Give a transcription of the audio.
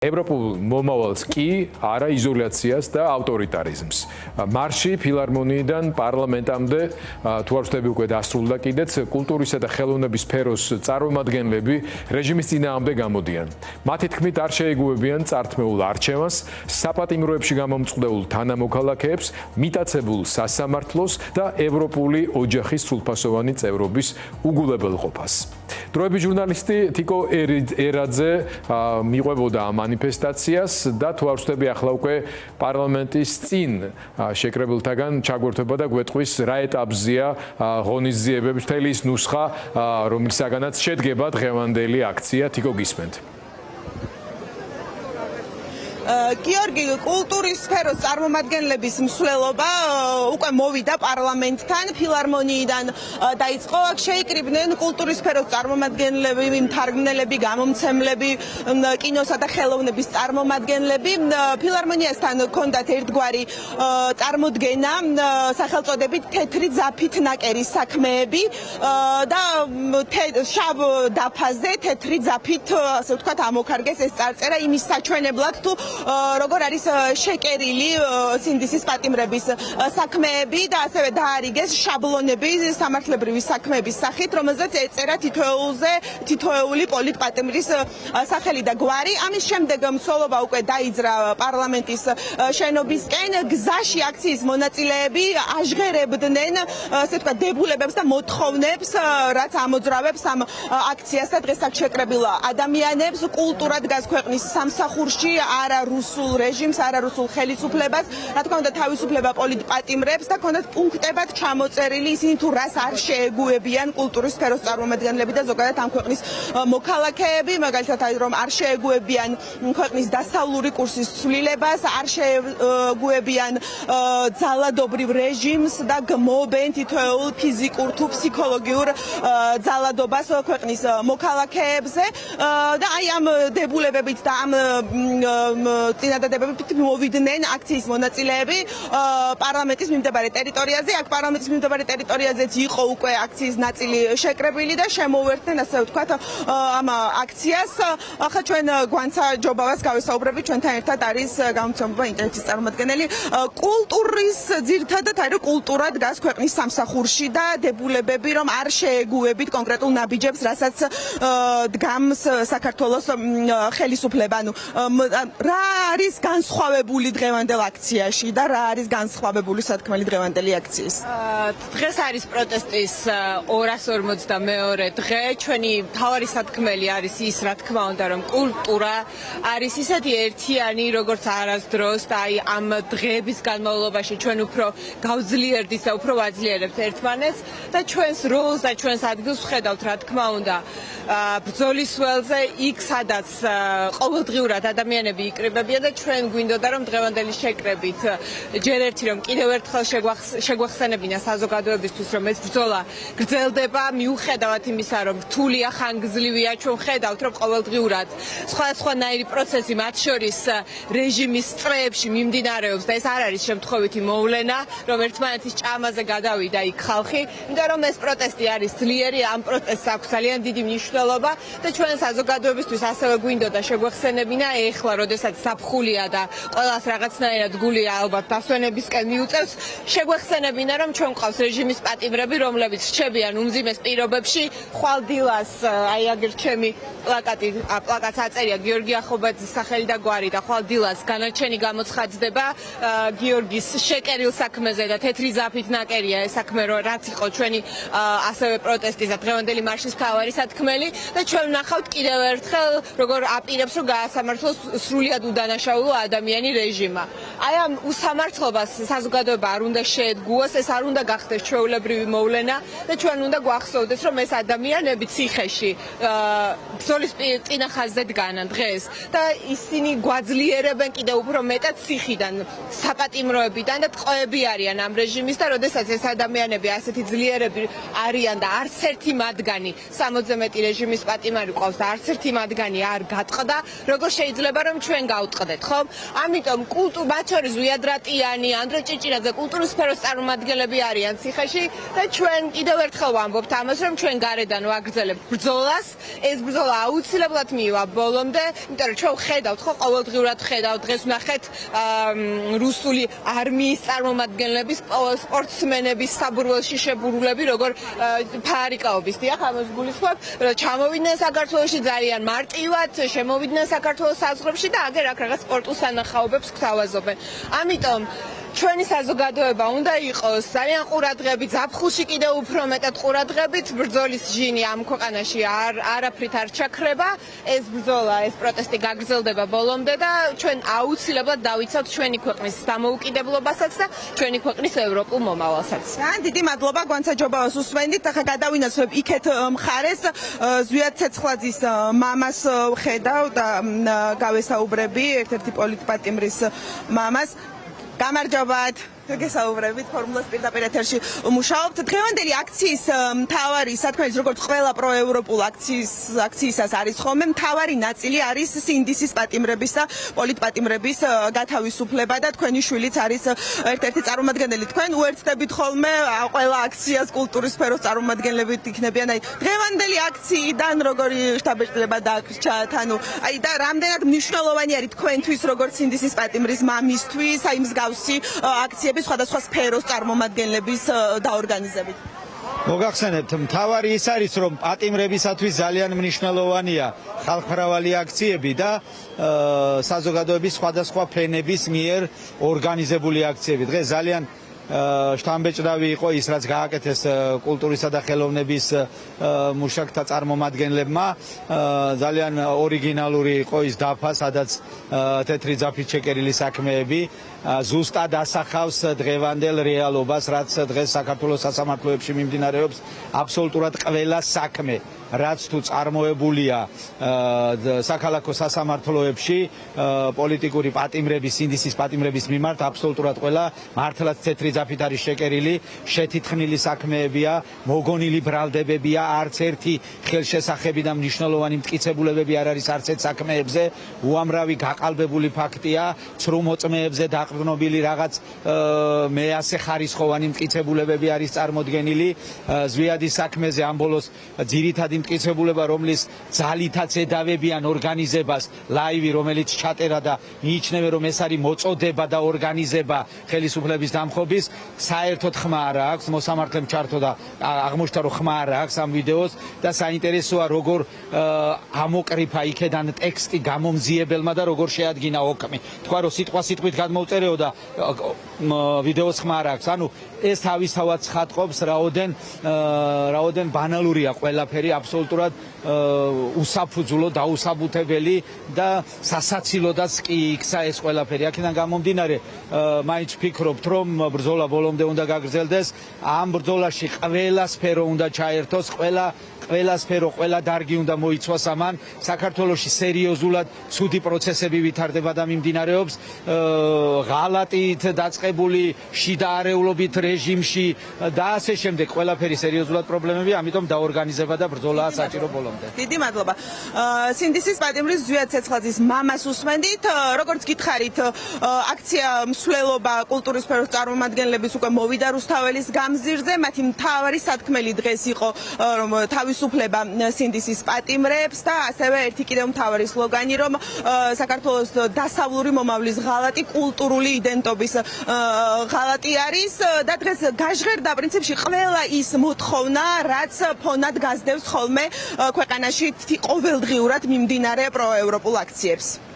ევროპულ მომავალს კი არა იზოლაციას და ავტორიტარიზმს. მარში ფილარმონიიდან პარლამენტამდე თუ არ ვთქვი უკვე დასრულდა კიდეც კულტურისა და ხელოვნების სფეროს წარმომადგენლები რეჟიმის წინააღმდეგ გამოდიან. მათი თქმით არ შეეგუებიან წართმეულ არჩევანს, საპატიმროებში გამომწყდეულ თანამოქალაქეებს, მიტაცებულ სასამართლოს და ევროპული ოჯახის სრულფასოვანი წევრობის უგულებელყოფას. დროების ჟურნალისტი თიკო ერაძე მიყვებოდა მანიფესტაციას და თუ არ ვთქვი ახლა უკვე პარლამენტის წინ შეკრებილთაგან ჩაგვერთვება და გვეტყვის რა ეტაპზეა ღონისძიებების მთელი ის ნუსხა, რომლისაგანაც შედგება დღევანდელი აქცია. თიკო გისმენთ. გიორგი, კულტურის სფეროს წარმომადგენლების მსვლელობა უკვე მოვიდა პარლამენტთან, ფილარმონიიდან დაიწყო. შეიკრიბნენ კულტურის სფეროს წარმომადგენლები, მთარგმნელები, გამომცემლები, კინოსა და ხელოვნების წარმომადგენლები. ფილარმონიასთან ჰქონდათ ერთგვარი წარმოდგენა, სახელწოდებით თეთრი ძაფით ნაკერის საქმეები და შავ დაფაზე თეთრი ძაფით, ასე ვთქვათ, ამოქარგეს ეს წარწერა იმის საჩვენებლად, თუ როგორ არის შეკერილი სინდისის პატიმრების საქმეები და ასევე დაარიგეს შაბლონები სამართლებრივი საქმეების სახით, რომელზეც ეწერა თითოეული პოლიტპატიმრის სახელი და გვარი. ამის შემდეგ მსვლელობა უკვე დაიძრა პარლამენტის შენობისკენ. გზაში აქციის მონაწილეები აჟღერებდნენ, ასე ვთქვათ, დებულებებს და მოთხოვნებს, რაც ამოძრავებს ამ აქციას და დღეს აქ შეკრებილ ადამიანებს. კულტურა დგას ქვეყნის სამსახურში, არა რუსულ რეჟიმს, არა რუსულ ხელისუფლებას, რა თქმა უნდა თავისუფლება პოლიტპატიმრებს და ქონდათ პუნქტებად ჩამოწერილი ისინი თუ რას არ შეეგუებიან კულტურის სფეროს წარმომადგენლები და ზოგადად ამ ქვეყნის მოქალაქეები, მაგალითად რომ არ შეეგუებიან ქვეყნის დასავლური კურსის ცვლილებას, არ შეეგუებიან ძალადობრივ რეჟიმს და გმობენ თითოეულ ფიზიკურ თუ ფსიქოლოგიურ ძალადობას ქვეყნის მოქალაქეებზე და აი ამ დებულებებით და ამ წინადადებებით მოვიდნენ აქციის მონაწილეები პარლამენტის მიმდებარე ტერიტორიაზე. აქ პარლამენტის მიმდებარე ტერიტორიაზეც იყო უკვე აქციის ნაწილი შეკრებილი და შემოუერთდნენ, ასე ვთქვათ, ამ აქციას. ახლა ჩვენ გვანცა ჯობავას გავესაუბრებით, ჩვენთან ერთად არის გამომცემლობა ინტერნეტის წარმომადგენელი. კულტურის ძირითადად აი რომ კულტურა დგას ქვეყნის სამსახურში და დებულებები რომ არ შეეგუებით კონკრეტულ ნაბიჯებს, რასაც დგამს საქართველოს ხელისუფლება. რა არის განსხვავებული დღევანდელ აქციაში და რა არის განსხვავებული სათქმელი დღევანდელი აქციის? დღეს არის პროტესტის 242 დღე. ჩვენი მთავარი სათქმელი არის ის, რა თქმა უნდა, რომ კულტურა არის ისეთი ერთიანი, როგორც არასდროს და აი ამ დღეების განმავლობაში ჩვენ უფრო გავძლიერდით და უფრო ვაძლიერებთ ერთმანეთს და ჩვენს როლს და ჩვენს ადგილს ვხედავთ, რა თქმა უნდა, ბრძოლის ველზე, იქ სადაც ყოველდღიურად ადამიანები იკრიბებიან და ჩვენ გვინდოდა რომ დღევანდელი შეკრებით ჯერ ერთი რომ კიდევ ერთხელ შეგვახსენებინა საზოგადოებისთვის რომ ეს ბრძოლა გრძელდება მიუხედავად იმისა რომ რთულია ხანგრძლივია. ჩვენ ხედავთ რომ ყოველდღიურად სხვადასხვანაირი პროცესი მათ შორის რეჟიმის წრეებში მიმდინარეობს და ეს არ არის შემთხვევითი მოვლენა რომ ერთმანეთის ჭამაზე გადავიდა იქ ხალხი, იმიტომ რომ ეს პროტესტი არის ძლიერი, ამ პროტესტს აქვს ძალიან დიდი მნიშვნელობა და ჩვენ საზოგადოებისთვის ასევე გვინდოდა შეგვახსენებინა ეხლა როდესაც საფხულია და ყველას რაღაცნაირად გული ალბათ დასვენებისკენ მიუწევს, შეგვეხსენებინა რომ ჩვენ ყავს რეჟიმის პატიმრები, რომლებიც რჩებიან უმძიმეს პირობებში. ხვალ დილას აი აგერ ჩემი პლაკატს აწერია გიორგი ახობაძის სახელი და გვარი და ხვალ დილას განარჩენი გამოცხადდება გიორგის შეკერილ საქმეზე და თეთრი ძაფით ნაკერია ეს საქმე, რაც იყო ჩვენი ასევე პროტესტის და დღევანდელი მარშის მთავარი სათქმელი და ჩვენ ვნახავთ კიდევ ერთხელ როგორ აპირებს რომ გაასამართლოს სრულიად უდანაშაულო ადამიანი რეჟიმა. აი ამ უსამართლობას საზოგადოება არ უნდა შეედგუოს, ეს არ უნდა გახდეს ჩვეულებრივი მოვლენა და ჩვენ უნდა გვახსოვდეს რომ ეს ადამიანები ციხეში ბრძოლის წინახაზზე დგანან დღეს და ისინი გვაძლიერებენ კიდევ უფრო მეტად ციხიდან, საპატიმროებიდან და ტყვეები არიან ამ რეჟიმის და როდესაც ეს ადამიანები ასეთი ძლიერები არიან და არც ერთი მათგანი 60-ზე მეტი რეჟიმის პატიმარი ყავს და არც ერთი მათგანი არ გატყდა, როგორ შეიძლება რომ ჩვენ გავტყდეთ, ხო? ამიტომ მათ შორის ვიად რატიანი, ანდრე ჭიჭინაძე კულტურის სფეროს წარმომადგენლები არიან. არიან ციხეში და ჩვენ კიდევ ერთხელ ვამბობთ ამას, რომ ჩვენ გარედან ვაგრძელებთ ბრძოლას. ეს ბრძოლა აუცილებლად მივა ბოლომდე, იმიტომ რომ ჩვენ ხედავთ ხო ყოველდღიურად ხედავთ დღეს ვნახეთ რუსული არმიის წარმომადგენლების სპორტსმენების საბურველში შებურულები როგორ ფარიკაობის დიახ ამას გულისხმობ რომ ჩამოვიდნენ საქართველოში ძალიან მარტივად შემოვიდნენ საქართველოს საზღვრებში და აგერ აქ რაღაც სპორტულ სანახაობებს გთავაზობენ ამიტომ ჩვენი საზოგადოება უნდა იყოს ძალიან ყურადღებით, ზაფხულში კიდევ უფრო მეტად ყურადღებით, ბრძოლის ჟინი ამ ქვეყანაში არაფრით არ ჩაქრება, ეს ბრძოლა, ეს პროტესტი გაგრძელდება ბოლომდე და ჩვენ აუცილებლად დავიცავთ ჩვენი ქვეყნის დამოუკიდებლობასაც და ჩვენი ქვეყნის ევროპულ მომავალსაც. დიდი მადლობა გვანსაჯობაოს უსვენდით, ახლა გადავინაცვლებ იქეთ მხარეს ზვიად ცეცხლაძის მამას ვხედავ და გავესაუბრები ერთ-ერთი პოლიტპატიმრის მამას. გამარჯობათ. გესაუბრებით ფორმულას პირდაპირ ეთერში მუშაობთ. დღევანდელი აქციის მთავარი სათქმელი როგორც ყველა პროევროპულ აქციისას არის ხოლმე მთავარი ნაწილი არის სინდისის პატიმრების და პოლიტპატიმრების გათავისუფლება და თქვენი შვილიც არის ერთ-ერთი წარმომადგენელი. თქვენ უერთდებით ხოლმე ყველა აქციას კულტურის სფეროს წარმომადგენლებით იქნებიან. აი დღევანდელი აქციიდან როგორი შთაბეჭდილება დაგრჩათ, ანუ აი და რამდენად მნიშვნელოვანი არის თქვენთვის როგორც სინდისის პატიმრის მამისთვის აი მსგავსი აქციები სხვადასხვა სფეროს წარმომადგენლების დაორგანიზებით. მოგახსენებთ, მთავარი ის არის, რომ პატიმრებისათვის ძალიან მნიშვნელოვანია ხალხმრავალი აქციები და საზოგადოების სხვადასხვა ფენების მიერ ორგანიზებული აქციები. დღეს ძალიან შთამბეჭდავი იყო ის, რაც გააკეთეს კულტურისა და ხელოვნების მუშაკთა წარმომადგენლებმა. ძალიან ორიგინალური იყო ის დაფა, სადაც თეთრი ძაფით შეკერილი საქმეები ზუსტად ასახავს დღევანდელ რეალობას, რაც დღეს საქართველოს სასამართლოებში მიმდინარეობს. აბსოლუტურად ყველა საქმე, რაც თუ წარმოებულია საქალაქო სასამართლოებში პოლიტიკური პატიმრების, სინდისის პატიმრების მიმართ, აბსოლუტურად ყველა მართლაც თეთრი ძაფით არის შეკერილი, შეთითხნილი საქმეებია, მოგონილი ბრალდებებია, არც ერთი ხელშესახები და მნიშვნელოვანი მტკიცებულებები არ არის არც ერთ საქმეებზე, უამრავი გაყალბებული ფაქტია, ცრუ მოწმეებზე დაყრდნობილი რაღაც მეასე ხარისხოვანი მტკიცებულებები არის წარმოდგენილი. ზვიადის საქმეზე ამ ბოლოს ძირითადი მტკიცებულება, რომლის ძალითაც ედავებიან ორგანიზებას, ლაივი, რომელიც ჩატერა და მიიჩნევენ, რომ ეს არის მოწოდება და ორგანიზება ხელისუფლების დამხობის, საერთოდ ხმა არ აქვს, მოსამართლემ ჩართო და აღმოჩნდა, რომ ხმა არ აქვს ამ ვიდეოს და საინტერესოა, როგორ ამოკრიფა იქედან ტექსტი გამომძიებელმა და როგორ შეადგინა ოქმი. თქვა, რომ სიტყვით გადმოვწერეო და ვიდეოს ხმა არ აქვს. ანუ ეს თავისთავად ცხადყოფს, რაოდენ ბანალურია ყველაფერი, აბსოლუტურად უსაფუძვლო, დაუსაბუთებელი და სასაცილოდაც კი იქცა ეს ყველაფერი. აქედან გამომდინარე, მაინც ვფიქრობთ, რომ ბრძოლა ბოლომდე უნდა გაგრძელდეს. ამ ბრძოლაში ყველა სფერო უნდა ჩაერთოს, ყველა სფერო, ყველა დარგი უნდა მოიცვას ამან. საქართველოში სერიოზულად ცუდი პროცესები ვითარდება და მიმდინარეობს. ღალატით დაწყებული შიდა არეულობით რეჟიმში და ასე შემდეგ ყველაფერი სერიოზულად პრობლემები, ამიტომ დაორგანიზება და ბრძოლაა საჭირო ბოლომდე. დიდი მადლობა. სინდისის პატიმრის ზვიად ცეცხლაძის მამას უსმენდით. როგორც გითხარით, აქცია მსვლელობა კულტურის სფეროს წარმომადგენლების უკვე მოვიდა რუსთაველის გამზირზე. მათი მთავარი სათქმელი დღეს იყო რომ თავისუფლება სინდისის პატიმრებს და ასევე ერთი კიდევ მთავარი სლოგანი, რომ საქართველოს დასავლური მომავლის ღალატი კულტურული იდენტობის ღალატი არის და დღეს გაჟღერდა პრინციპში ყველა ის მოთხოვნა, რაც ფონად გასდევს ხოლმე ქვეყანაში ყოველდღიურად მიმდინარე პროევროპულ აქციებს.